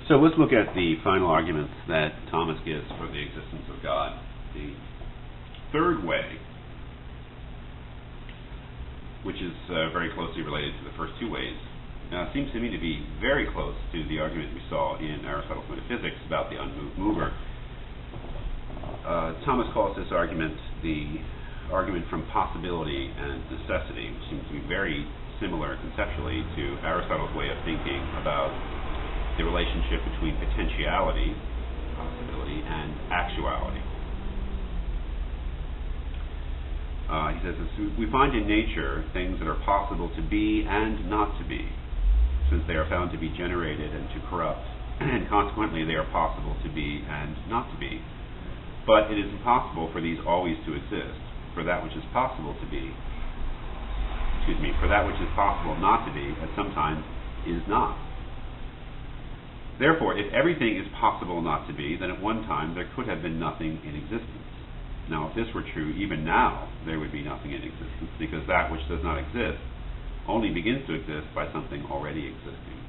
So let's look at the final arguments that Thomas gives for the existence of God. The third way, which is very closely related to the first two ways, seems to me to be very close to the argument we saw in Aristotle's Metaphysics about the unmoved mover. Thomas calls this argument the argument from possibility and necessity, which seems to be very similar conceptually to Aristotle's way of thinking about the relationship between potentiality, possibility, and actuality. He says, we find in nature things that are possible to be and not to be, since they are found to be generated and to corrupt, and consequently they are possible to be and not to be. But it is impossible for these always to exist, for that which is possible to be, for that which is possible not to be, at sometimes is not. Therefore, if everything is possible not to be, then at one time there could have been nothing in existence. Now, if this were true, even now there would be nothing in existence, because that which does not exist only begins to exist by something already existing.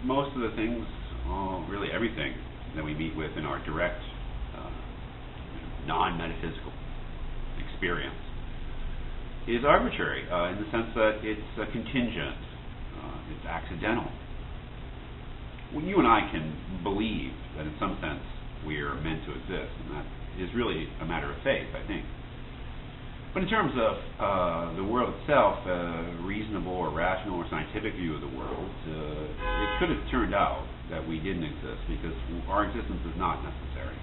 Most of the things, really everything that we meet with in our direct, non-metaphysical experience is arbitrary in the sense that it's contingent, it's accidental. Well, you and I can believe that in some sense we are meant to exist, and that is really a matter of faith, I think. But in terms of the world itself, a reasonable or rational or scientific view of the world, it could have turned out that we didn't exist because our existence is not necessary.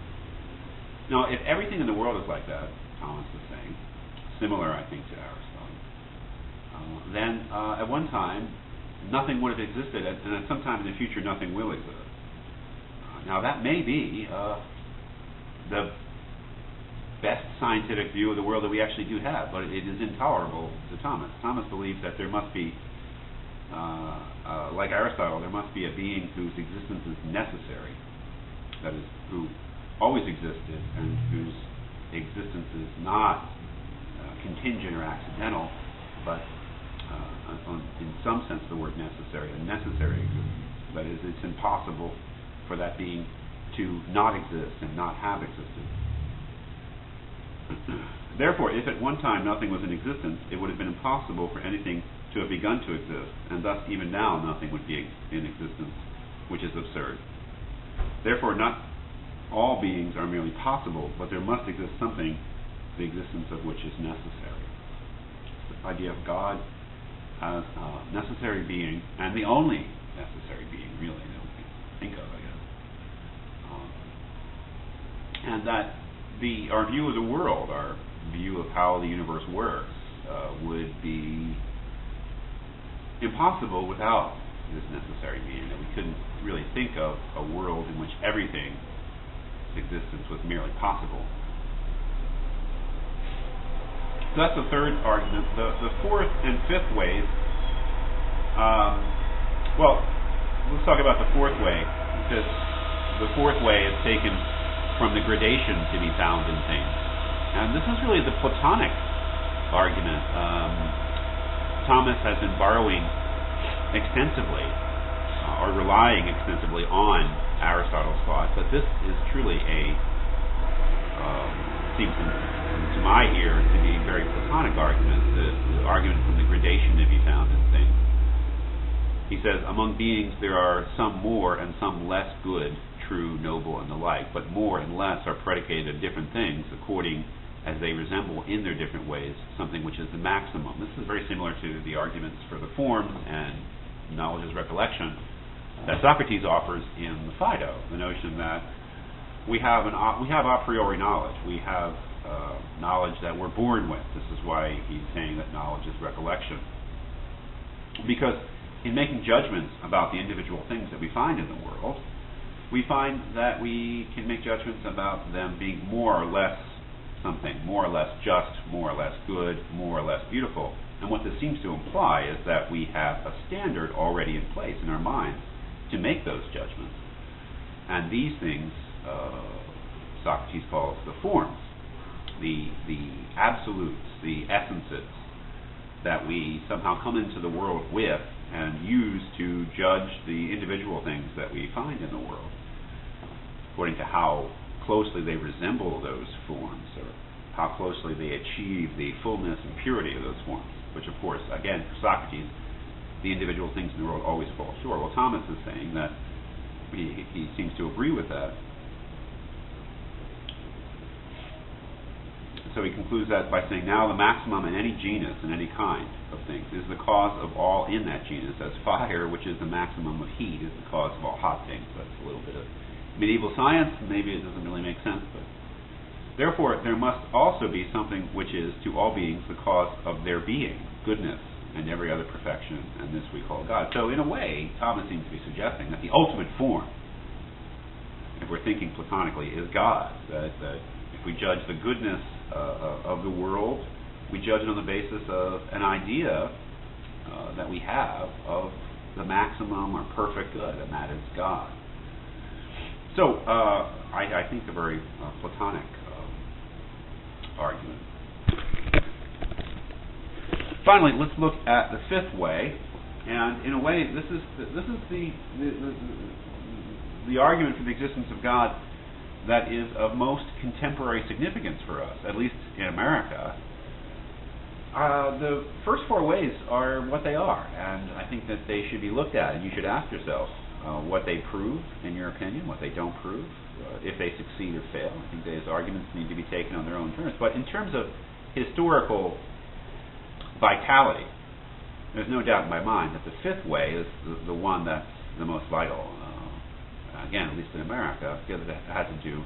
Now, if everything in the world is like that, Thomas is saying, similar, I think, to Aristotle, then at one time nothing would have existed, and at some time in the future nothing will exist. Now, that may be the best scientific view of the world that we actually do have, but it is intolerable to Thomas. Thomas believes that there must be, like Aristotle, there must be a being whose existence is necessary, that is, who always existed and whose existence is not contingent or accidental, but in some sense the word necessary, a necessary existence. That is, it's impossible for that being to not exist and not have existed. Therefore, if at one time nothing was in existence, it would have been impossible for anything to have begun to exist, and thus even now nothing would be in existence, which is absurd. Therefore, not all beings are merely possible, but there must exist something, the existence of which is necessary. The idea of God as a necessary being, and the only necessary being, really, that we can think of, I guess. And that our view of the world, our view of how the universe works, would be impossible without this necessary being, that we couldn't really think of a world in which everything's existence was merely possible. So that's the third argument. The fourth and fifth ways, let's talk about the fourth way, because the fourth way is taken from the gradation to be found in things. And this is really the Platonic argument. Thomas has been borrowing extensively, or relying extensively on Aristotle's thought, but this is truly seems to my ear to be a very Platonic argument, the argument from the gradation to be found in things. He says, among beings there are some more and some less good, true, noble, and the like, but more and less are predicated of different things according as they resemble in their different ways something which is the maximum. This is very similar to the arguments for the forms and knowledge as recollection that Socrates offers in the Phaedo, the notion that we have a priori knowledge. We have knowledge that we're born with. This is why he's saying that knowledge is recollection. Because in making judgments about the individual things that we find in the world, we find that we can make judgments about them being more or less something, more or less just, more or less good, more or less beautiful. And what this seems to imply is that we have a standard already in place in our minds to make those judgments. And these things Socrates calls the forms, the absolutes, the essences, that we somehow come into the world with and use to judge the individual things that we find in the world, according to how closely they resemble those forms, or how closely they achieve the fullness and purity of those forms, which of course, again, for Socrates, the individual things in the world always fall short. Well, Thomas is saying that he seems to agree with that. So he concludes that by saying, now the maximum in any genus, in any kind of things, is the cause of all in that genus, as fire, which is the maximum of heat, is the cause of all hot things. That's a little bit of medieval science. Maybe it doesn't really make sense, but therefore there must also be something which is to all beings the cause of their being, goodness, and every other perfection, and this we call God. So in a way, Thomas seems to be suggesting that the ultimate form, if we're thinking platonically, is God. That if we judge the goodness of the world, we judge it on the basis of an idea that we have of the maximum or perfect good, and that is God. So I think a very Platonic argument. Finally, let's look at the fifth way, and in a way, this is the argument for the existence of God that is of most contemporary significance for us, at least in America. The first four ways are what they are, and I think that they should be looked at, and you should ask yourself what they prove, in your opinion, what they don't prove, if they succeed or fail. I think those arguments need to be taken on their own terms. But in terms of historical vitality, there's no doubt in my mind that the fifth way is the one that's the most vital. Again, at least in America, because it has to do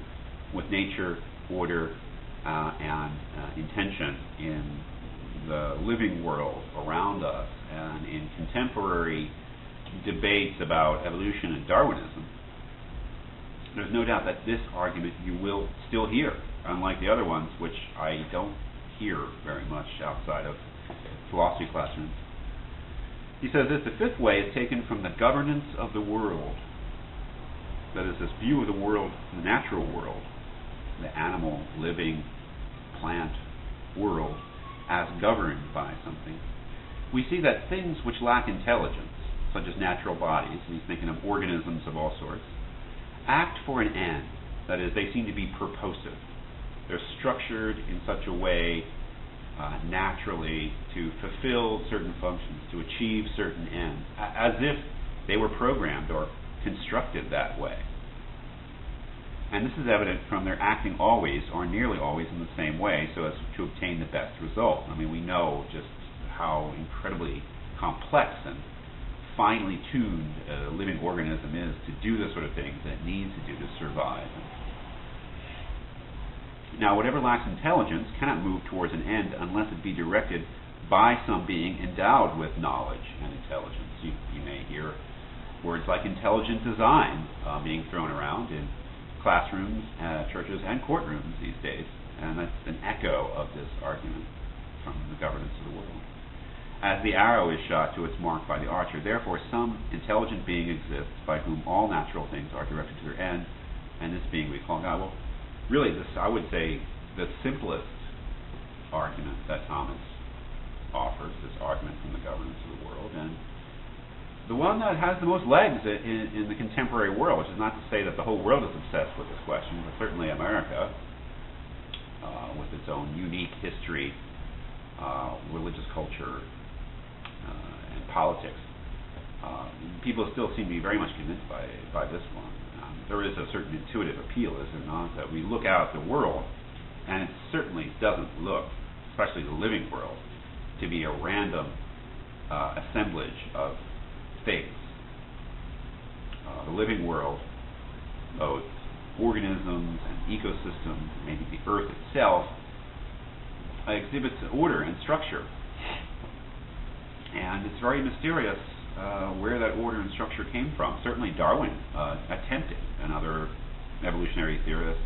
with nature, order, and intention in the living world around us, and in contemporary debates about evolution and Darwinism. There's no doubt that this argument you will still hear, unlike the other ones, which I don't hear very much outside of philosophy classrooms. He says that the fifth way is taken from the governance of the world. That is, this view of the world, the natural world, the animal, living, plant world, as governed by something. We see that things which lack intelligence, such as natural bodies, and he's thinking of organisms of all sorts, act for an end. That is, they seem to be purposive. They're structured in such a way naturally to fulfill certain functions, to achieve certain ends, as if they were programmed or constructed that way. And this is evident from their acting always, or nearly always, in the same way, so as to obtain the best result. I mean, we know just how incredibly complex and finely tuned a living organism is to do the sort of things that it needs to do to survive. Now, whatever lacks intelligence cannot move towards an end unless it be directed by some being endowed with knowledge and intelligence. You may hear words like intelligent design being thrown around in classrooms, churches, and courtrooms these days, and that's an echo of this argument from the governance of the world. As the arrow is shot to its mark by the archer, therefore some intelligent being exists by whom all natural things are directed to their end, and this being we call God. Well, really, this, I would say, the simplest argument that Thomas offers, this argument from the governance of the world, and the one that has the most legs in the contemporary world, which is not to say that the whole world is obsessed with this question, but certainly America, with its own unique history, religious culture, and politics. People still seem to be very much convinced by this one. There is a certain intuitive appeal, is there not, that we look out at the world, and it certainly doesn't look, especially the living world, to be a random assemblage of things. The living world, both organisms and ecosystems, maybe the earth itself, exhibits order and structure. And it's very mysterious where that order and structure came from. Certainly Darwin attempted, and other evolutionary theorists,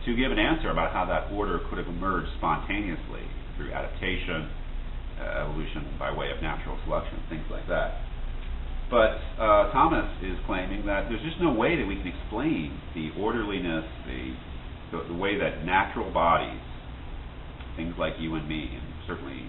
to give an answer about how that order could have emerged spontaneously through adaptation, evolution by way of natural selection, things like that. But Thomas is claiming that there's just no way that we can explain the orderliness, the way that natural bodies, things like you and me, and certainly